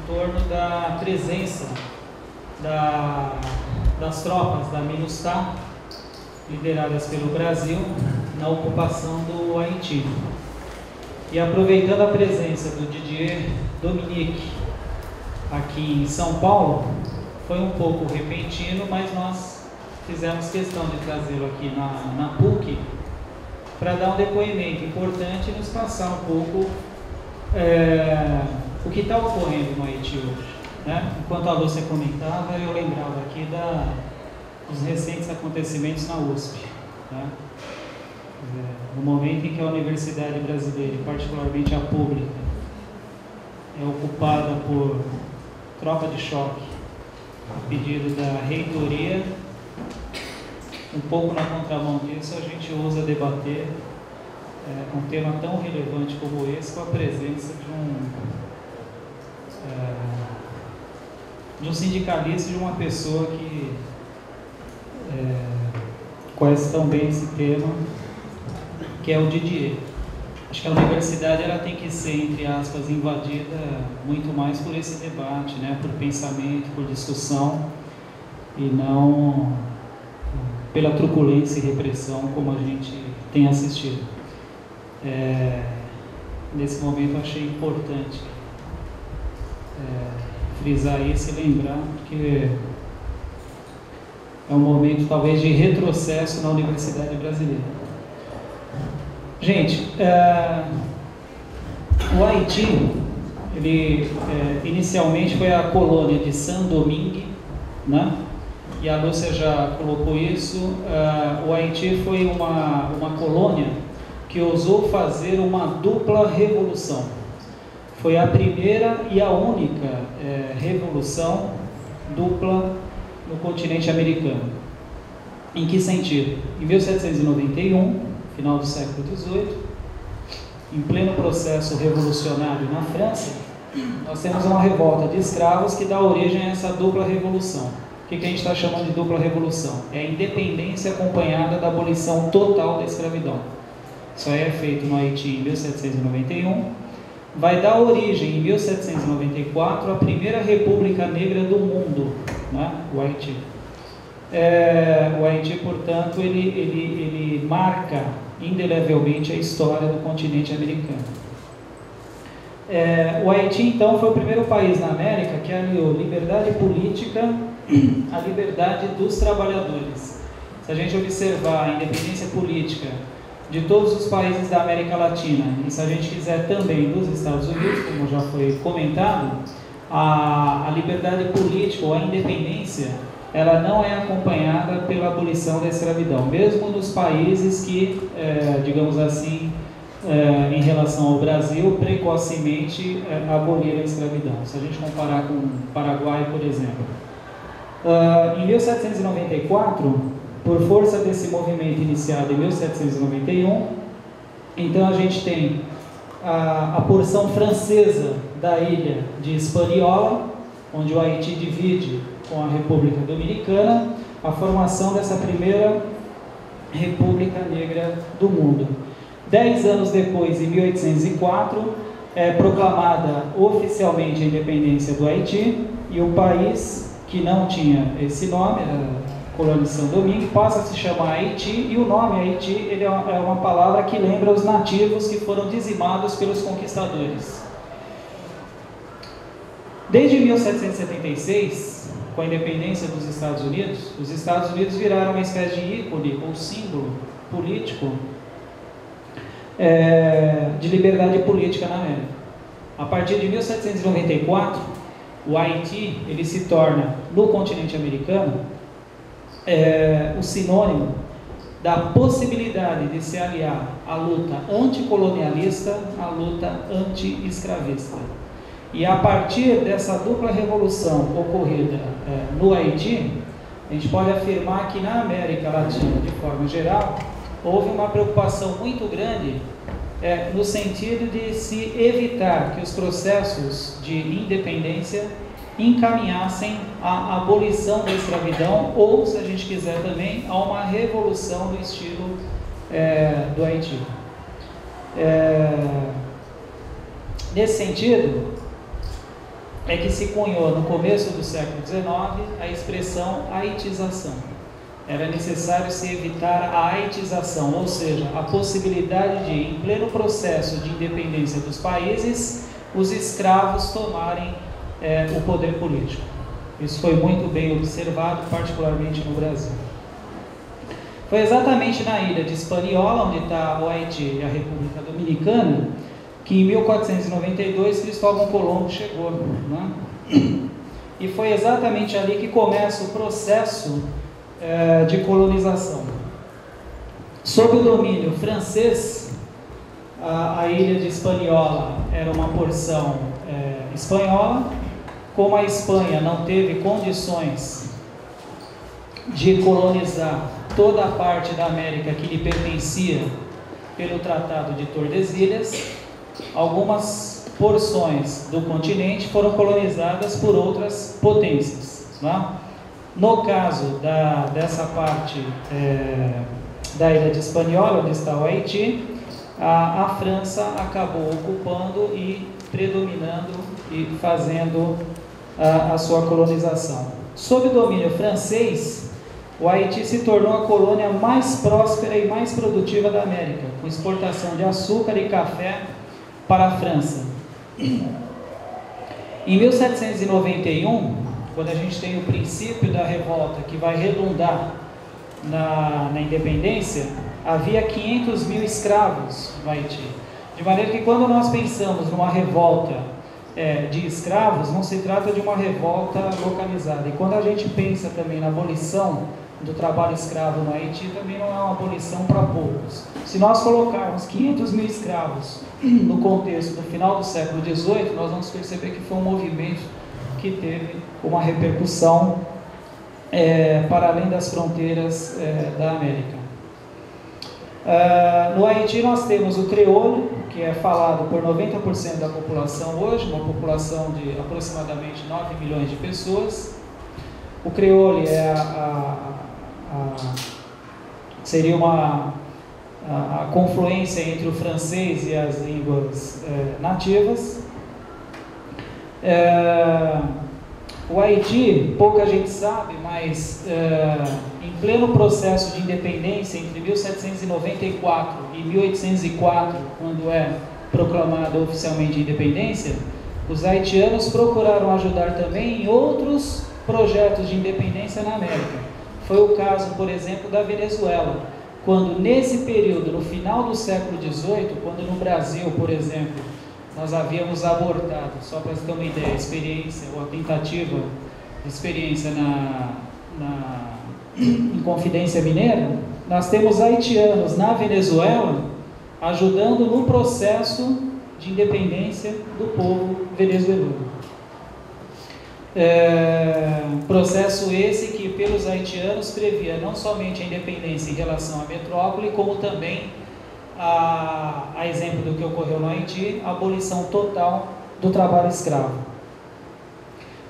torno da presença das tropas da MINUSTAH, lideradas pelo Brasil, na ocupação do Haiti. E aproveitando a presença do Didier Dominique aqui em São Paulo, foi um pouco repentino, mas nós fizemos questão de trazê-lo aqui na PUC para dar um depoimento importante e nos passar um pouco o que está ocorrendo no Haiti hoje, né? Enquanto a Lúcia comentava, eu lembrava aqui dos recentes acontecimentos na USP, né? No momento em que a universidade brasileira, particularmente a pública, é ocupada por tropa de choque a pedido da reitoria, um pouco na contramão disso, a gente ousa debater um tema tão relevante como esse, com a presença de um sindicalista, de uma pessoa que conhece tão bem esse tema, que é o Didier. Acho que a universidade ela tem que ser, entre aspas, invadida muito mais por esse debate, né? Por pensamento, por discussão, e não pela truculência e repressão como a gente tem assistido. Nesse momento eu achei importante frisar isso e lembrar que é um momento talvez de retrocesso na universidade brasileira. Gente, o Haiti, ele inicialmente foi a colônia de Saint-Domingue, né? E a Lúcia já colocou isso. O Haiti foi uma colônia que ousou fazer uma dupla revolução. Foi a primeira e a única revolução dupla no continente americano. Em que sentido? Em 1791, final do século XVIII, em pleno processo revolucionário na França, nós temos uma revolta de escravos que dá origem a essa dupla revolução. O que a gente está chamando de dupla revolução? É a independência acompanhada da abolição total da escravidão. Isso aí é feito no Haiti em 1791. Vai dar origem, em 1794, à primeira república negra do mundo, né? O Haiti. O Haiti, portanto, ele marca indelevelmente a história do continente americano. O Haiti, então, foi o primeiro país na América que aliou liberdade política à liberdade dos trabalhadores. Se a gente observar a independência política de todos os países da América Latina, e se a gente quiser também dos Estados Unidos, como já foi comentado, a liberdade política ou a independência, ela não é acompanhada pela abolição da escravidão, mesmo nos países que, digamos assim, em relação ao Brasil, precocemente aboliram a escravidão. Se a gente comparar com o Paraguai, por exemplo. Em 1794, por força desse movimento iniciado em 1791, então a gente tem a porção francesa da ilha de Hispaniola, onde o Haiti divide com a República Dominicana, a formação dessa primeira República Negra do mundo. 10 anos depois, em 1804, é proclamada oficialmente a independência do Haiti, e o país, que não tinha esse nome, a colônia de Saint-Domingue, passa a se chamar Haiti, e o nome Haiti ele é uma palavra que lembra os nativos que foram dizimados pelos conquistadores. Desde 1776, com a independência dos Estados Unidos, os Estados Unidos viraram uma espécie de ícone ou símbolo político de liberdade política na América. A partir de 1794, o Haiti ele se torna, no continente americano, o sinônimo da possibilidade de se aliar à luta anticolonialista à luta anti-escravista. E a partir dessa dupla revolução ocorrida no Haiti, a gente pode afirmar que na América Latina, de forma geral, houve uma preocupação muito grande no sentido de se evitar que os processos de independência encaminhassem à abolição da escravidão, ou, se a gente quiser também, a uma revolução do estilo do Haiti. Nesse sentido, é que se cunhou no começo do século XIX a expressão haitização. Era necessário se evitar a haitização, ou seja, a possibilidade de, em pleno processo de independência dos países, os escravos tomarem o poder político. Isso foi muito bem observado, particularmente no Brasil. Foi exatamente na ilha de Hispaniola, onde está o Haiti e a República Dominicana, que em 1492 Cristóvão Colombo chegou, né? E foi exatamente ali que começa o processo de colonização. Sob o domínio francês, a ilha de Hispaniola era uma porção espanhola. Como a Espanha não teve condições de colonizar toda a parte da América que lhe pertencia pelo Tratado de Tordesilhas, algumas porções do continente foram colonizadas por outras potências, né? No caso dessa parte da ilha de Hispaniola, onde está o Haiti, a França acabou ocupando e predominando e fazendo a sua colonização. Sob o domínio francês, o Haiti se tornou a colônia mais próspera e mais produtiva da América, com exportação de açúcar e café para a França. Em 1791, quando a gente tem o princípio da revolta que vai redundar na independência, havia 500 mil escravos no Haiti. De maneira que quando nós pensamos numa revolta de escravos, não se trata de uma revolta localizada. E quando a gente pensa também na abolição do trabalho escravo no Haiti, também não é uma abolição para poucos. Se nós colocarmos 500 mil escravos no contexto do final do século XVIII, nós vamos perceber que foi um movimento que teve uma repercussão para além das fronteiras da América. No Haiti nós temos o crioulo, que é falado por 90% da população hoje, uma população de aproximadamente 9 milhões de pessoas. O crioulo seria a confluência entre o francês e as línguas nativas. O Haiti, pouca gente sabe, mas em pleno processo de independência entre 1794 e 1804, quando é proclamada oficialmente a independência, os haitianos procuraram ajudar também em outros projetos de independência na América. Foi o caso, por exemplo, da Venezuela, quando nesse período, no final do século XVIII, quando no Brasil, por exemplo, nós havíamos abortado, só para você ter uma ideia, a experiência, ou a tentativa de experiência em Confidência Mineira, nós temos haitianos na Venezuela ajudando no processo de independência do povo venezuelano. Processo esse que pelos haitianos previa não somente a independência em relação à metrópole, como também a exemplo do que ocorreu no Haiti, a abolição total do trabalho escravo.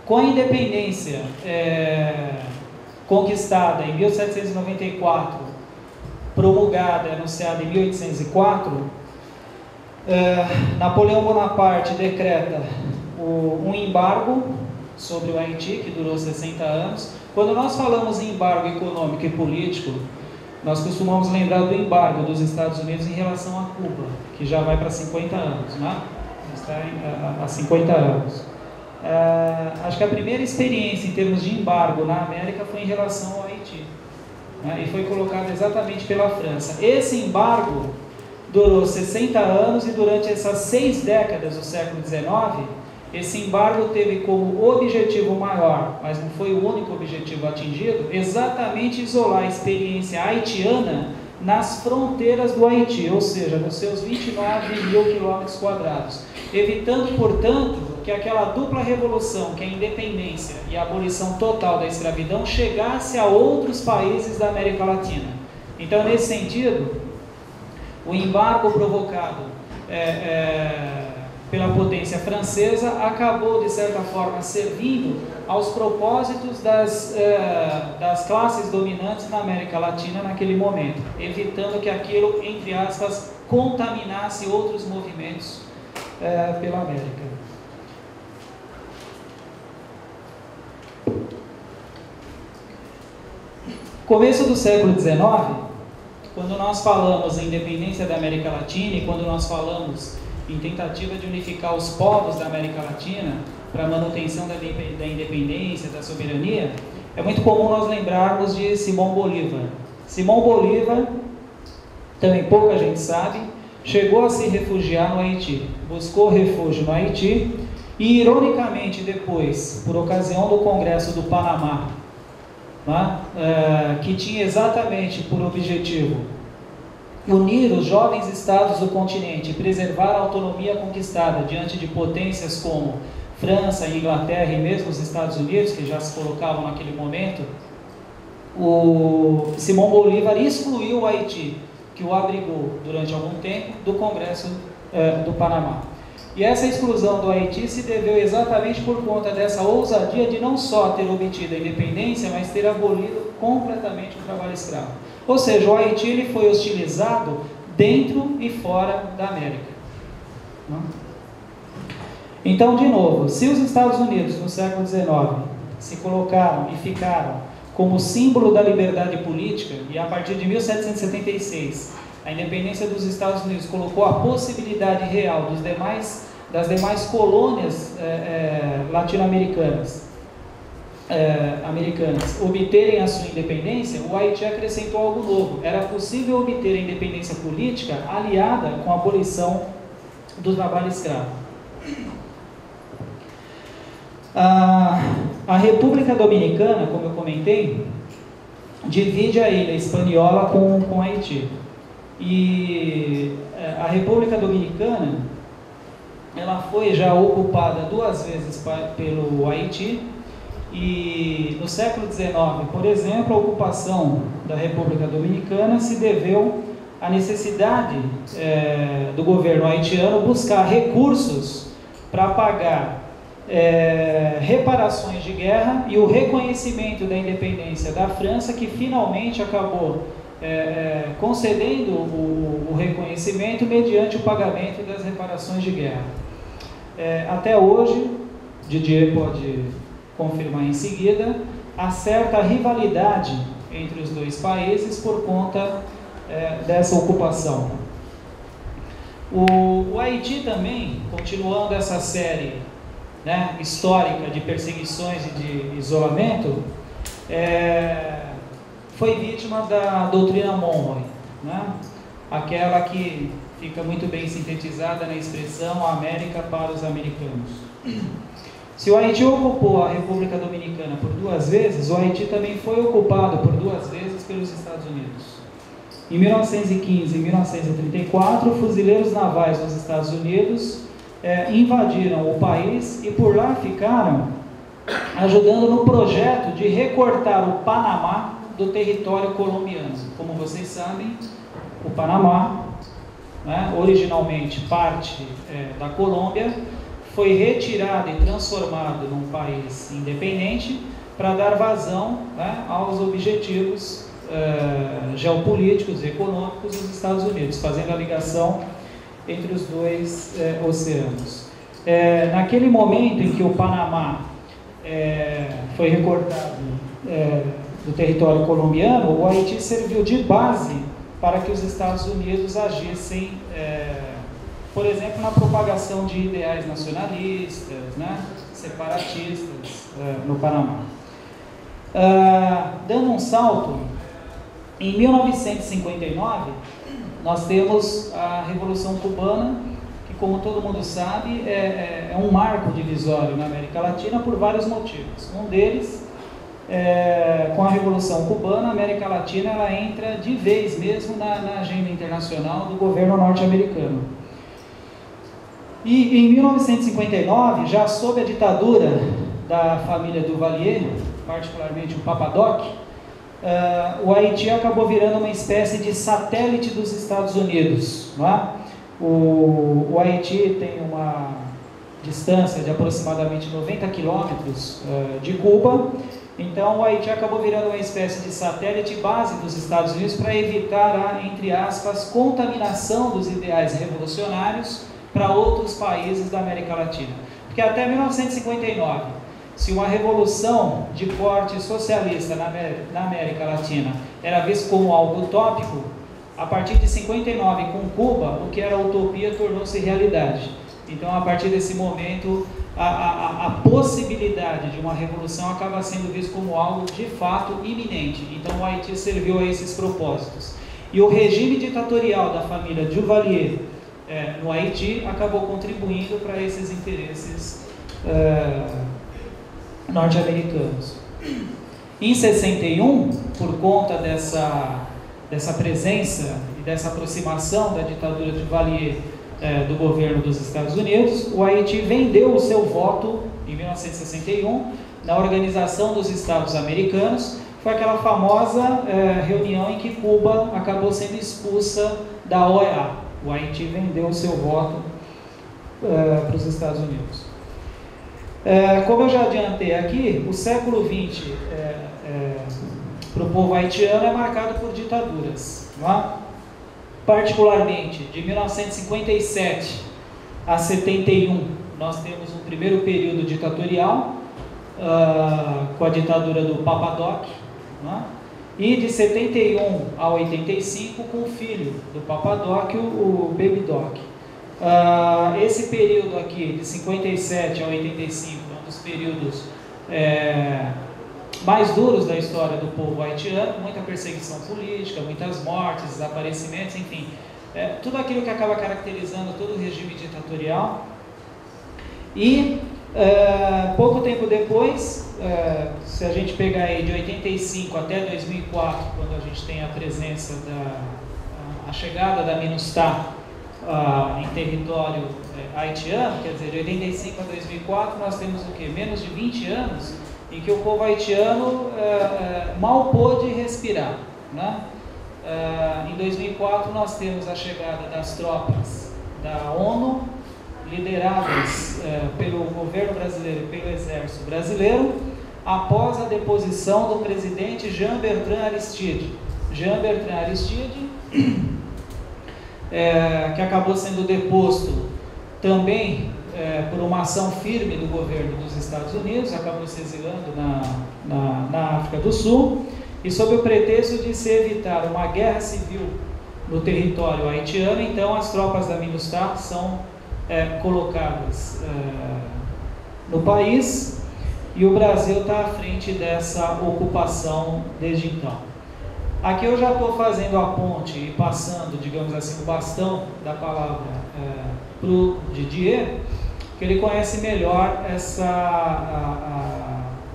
Com a independência conquistada em 1794, promulgada e anunciada em 1804, Napoleão Bonaparte decreta um embargo sobre o Haiti, que durou 60 anos. Quando nós falamos em embargo econômico e político, nós costumamos lembrar do embargo dos Estados Unidos em relação a Cuba, que já vai para 50 anos, né? Está há 50 anos. Acho que a primeira experiência em termos de embargo na América foi em relação ao Haiti, né? E foi colocado exatamente pela França. Esse embargo durou 60 anos e durante essas 6 décadas do século XIX, esse embargo teve como objetivo maior, mas não foi o único objetivo atingido, exatamente isolar a experiência haitiana nas fronteiras do Haiti, ou seja, nos seus 29 mil quilômetros quadrados, evitando, portanto, que aquela dupla revolução, que é a independência e a abolição total da escravidão, chegasse a outros países da América Latina. Então, nesse sentido, o embargo provocado pela potência francesa acabou, de certa forma, servindo aos propósitos das classes dominantes na América Latina naquele momento, evitando que aquilo, entre aspas, contaminasse outros movimentos pela América. Começo do século XIX, quando nós falamos em independência da América Latina e quando nós falamos em tentativa de unificar os povos da América Latina para a manutenção da independência, da soberania, é muito comum nós lembrarmos de Simão Bolívar. Simão Bolívar, também pouca gente sabe, chegou a se refugiar no Haiti, buscou refúgio no Haiti e, ironicamente, depois, por ocasião do Congresso do Panamá, que tinha exatamente por objetivo unir os jovens estados do continente e preservar a autonomia conquistada diante de potências como França, Inglaterra e mesmo os Estados Unidos, que já se colocavam naquele momento, o Simão Bolívar excluiu o Haiti, que o abrigou durante algum tempo, do Congresso do Panamá. E essa exclusão do Haiti se deveu exatamente por conta dessa ousadia de não só ter obtido a independência, mas ter abolido completamente o trabalho escravo. Ou seja, o Haiti ele foi hostilizado dentro e fora da América. Então, de novo, se os Estados Unidos no século XIX se colocaram e ficaram como símbolo da liberdade política, e a partir de 1776 a independência dos Estados Unidos colocou a possibilidade real das demais colônias latino-americanas obterem a sua independência, o Haiti acrescentou algo novo. Era possível obter a independência política aliada com a abolição do trabalho escravo. A República Dominicana, como eu comentei, divide a ilha espanhola com Haiti. E a República Dominicana, ela foi já ocupada 2 vezes pelo Haiti, e no século XIX, por exemplo, a ocupação da República Dominicana se deveu à necessidade do governo haitiano buscar recursos para pagar reparações de guerra e o reconhecimento da independência da França, que finalmente acabou concedendo o reconhecimento mediante o pagamento das reparações de guerra. Até hoje, Didier pode confirmar em seguida, há certa rivalidade entre os dois países por conta dessa ocupação. O Haiti também, continuando essa série histórica de perseguições e de isolamento, foi vítima da doutrina Monroe, aquela que fica muito bem sintetizada na expressão América para os americanos. Se o Haiti ocupou a República Dominicana por 2 vezes, o Haiti também foi ocupado por 2 vezes pelos Estados Unidos. Em 1915 e 1934, fuzileiros navais dos Estados Unidos invadiram o país e por lá ficaram ajudando no projeto de recortar o Panamá do território colombiano. Como vocês sabem, o Panamá, originalmente parte da Colômbia, foi retirado e transformado num país independente para dar vazão aos objetivos geopolíticos e econômicos dos Estados Unidos, fazendo a ligação entre os dois oceanos. Naquele momento em que o Panamá foi recortado do território colombiano, o Haiti serviu de base para que os Estados Unidos agissem, por exemplo, na propagação de ideais nacionalistas, separatistas no Panamá. Dando um salto, em 1959, nós temos a Revolução Cubana, que, como todo mundo sabe, é um marco divisório na América Latina por vários motivos. Um deles, com a Revolução Cubana, a América Latina ela entra de vez mesmo na agenda internacional do governo norte-americano. E em 1959, já sob a ditadura da família Duvalier, particularmente o Papa Doc, o Haiti acabou virando uma espécie de satélite dos Estados Unidos. O Haiti tem uma distância de aproximadamente 90 quilômetros de Cuba, então o Haiti acabou virando uma espécie de satélite base dos Estados Unidos para evitar a, entre aspas, contaminação dos ideais revolucionários para outros países da América Latina. Porque até 1959, se uma revolução de corte socialista na América Latina era visto como algo utópico, a partir de 59, com Cuba, o que era utopia tornou-se realidade. Então, a partir desse momento, a possibilidade de uma revolução acaba sendo visto como algo de fato iminente. Então, o Haiti serviu a esses propósitos. E o regime ditatorial da família Duvalier no Haiti acabou contribuindo para esses interesses norte-americanos. Em 61, por conta dessa presença e dessa aproximação da ditadura de Duvalier do governo dos Estados Unidos, o Haiti vendeu o seu voto em 1961 na Organização dos Estados Americanos. Foi aquela famosa reunião em que Cuba acabou sendo expulsa da OEA. O Haiti vendeu o seu voto para os Estados Unidos. Como eu já adiantei aqui, o século XX para o povo haitiano é marcado por ditaduras, não é? Particularmente de 1957 a 71, nós temos um primeiro período ditatorial com a ditadura do Papa Doc, não é? E de 71 a 85 com o filho do Papa Doc, o Baby Doc. Esse período aqui, de 57 a 85, é um dos períodos mais duros da história do povo haitiano, muita perseguição política, muitas mortes, desaparecimentos, enfim, tudo aquilo que acaba caracterizando todo o regime ditatorial. E pouco tempo depois, se a gente pegar aí de 85 até 2004, quando a gente tem a presença a chegada da MINUSTAH em território haitiano, quer dizer, de 85 a 2004, nós temos o quê? Menos de 20 anos em que o povo haitiano mal pôde respirar, né? Em 2004 nós temos a chegada das tropas da ONU, lideradas pelo governo brasileiro e pelo exército brasileiro, após a deposição do presidente Jean-Bertrand Aristide. Jean-Bertrand Aristide, que acabou sendo deposto também por uma ação firme do governo dos Estados Unidos, acabou se exilando na África do Sul, e sob o pretexto de se evitar uma guerra civil no território haitiano, então as tropas da MINUSTAH são colocadas no país, e o Brasil está à frente dessa ocupação desde então. Aqui eu já estou fazendo a ponte e passando, digamos assim, o bastão da palavra para o Didier, que ele conhece melhor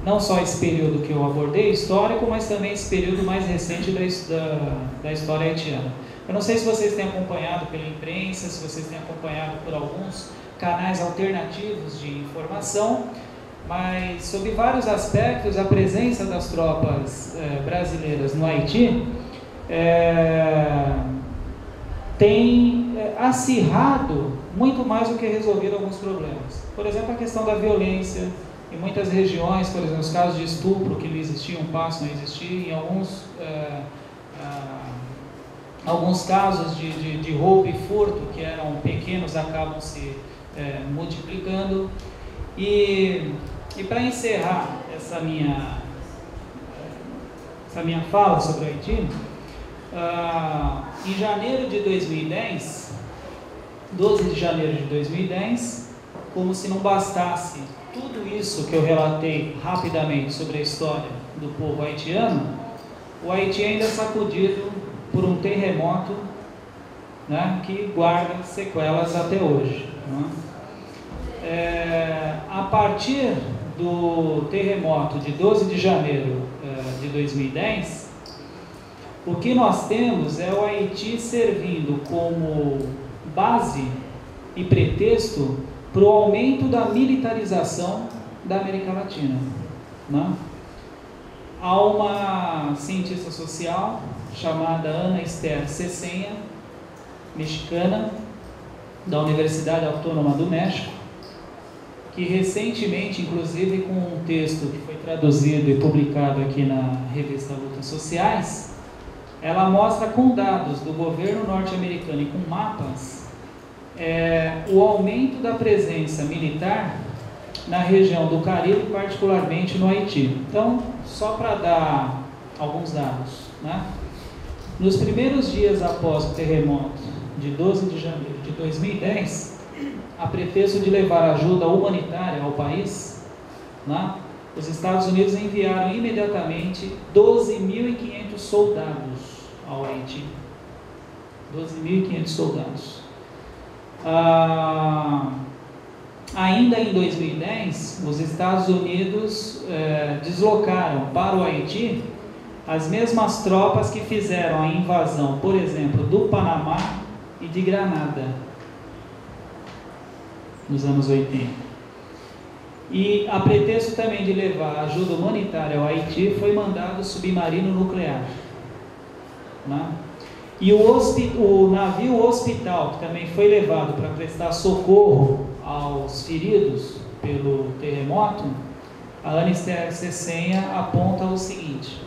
não só esse período que eu abordei, histórico, mas também esse período mais recente da história haitiana. Eu não sei se vocês têm acompanhado pela imprensa, se vocês têm acompanhado por alguns canais alternativos de informação, mas sob vários aspectos a presença das tropas brasileiras no Haiti tem acirrado muito mais do que resolvido alguns problemas. Por exemplo, a questão da violência em muitas regiões, por exemplo, os casos de estupro que existiam, passam a existir, em alguns casos de roubo e furto, que eram pequenos, acabam se multiplicando. E para encerrar essa minha fala sobre o Haiti, em janeiro de 2010, 12 de janeiro de 2010, como se não bastasse tudo isso que eu relatei rapidamente sobre a história do povo haitiano, o Haiti ainda é sacudido por um terremoto, né, que guarda sequelas até hoje, né? A partir do terremoto de 12 de janeiro de 2010, o que nós temos é o Haiti servindo como base e pretexto para o aumento da militarização da América Latina, né? Há uma cientista social chamada Ana Esther Cesenha, mexicana, da Universidade Autônoma do México, que recentemente, inclusive com um texto que foi traduzido e publicado aqui na revista Lutas Sociais, ela mostra com dados do governo norte-americano e com mapas o aumento da presença militar na região do Caribe, particularmente no Haiti. Então, só para dar alguns dados, né? Nos primeiros dias após o terremoto de 12 de janeiro de 2010, a pretexto de levar ajuda humanitária ao país, né, os Estados Unidos enviaram imediatamente 12.500 soldados ao Haiti. 12.500 soldados. Ainda em 2010, os Estados Unidos deslocaram para o Haiti as mesmas tropas que fizeram a invasão, por exemplo, do Panamá e de Granada, nos anos 80. E a pretexto também de levar ajuda humanitária ao Haiti, foi mandado o submarino nuclear, né? E o navio hospital, que também foi levado para prestar socorro aos feridos pelo terremoto, a Anister Cessenha aponta o seguinte: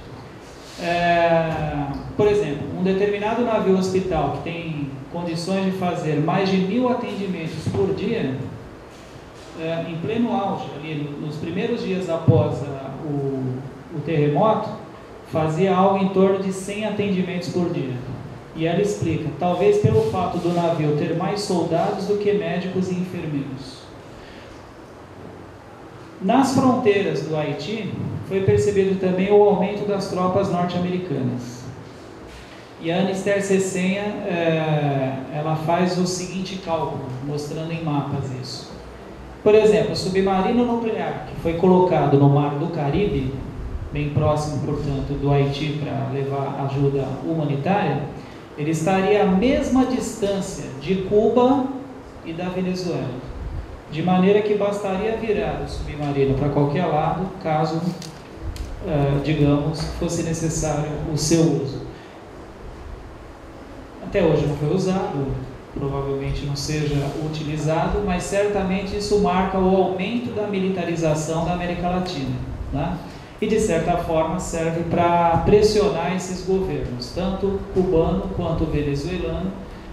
por exemplo, um determinado navio hospital que tem condições de fazer mais de 1.000 atendimentos por dia, em pleno auge, ali nos primeiros dias após o terremoto, fazia algo em torno de 100 atendimentos por dia. E ela explica: talvez pelo fato do navio ter mais soldados do que médicos e enfermeiros. Nas fronteiras do Haiti, foi percebido também o aumento das tropas norte-americanas. E a Anister Cessenha, ela faz o seguinte cálculo, mostrando em mapas isso. Por exemplo, o submarino nuclear, que foi colocado no Mar do Caribe, bem próximo, portanto, do Haiti, para levar ajuda humanitária, ele estaria à mesma distância de Cuba e da Venezuela, de maneira que bastaria virar o submarino para qualquer lado, caso, digamos, fosse necessário o seu uso. Até hoje não foi usado, provavelmente não seja utilizado, mas certamente isso marca o aumento da militarização da América Latina, né? E de certa forma serve para pressionar esses governos, tanto cubano quanto venezuelano,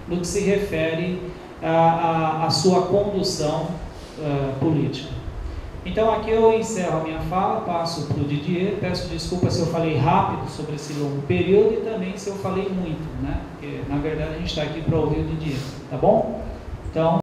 no que se refere à sua condução política. Então aqui eu encerro a minha fala, passo para o Didier, peço desculpa se eu falei rápido sobre esse longo período e também se eu falei muito, né? Porque na verdade a gente está aqui para ouvir o Didier, tá bom? Então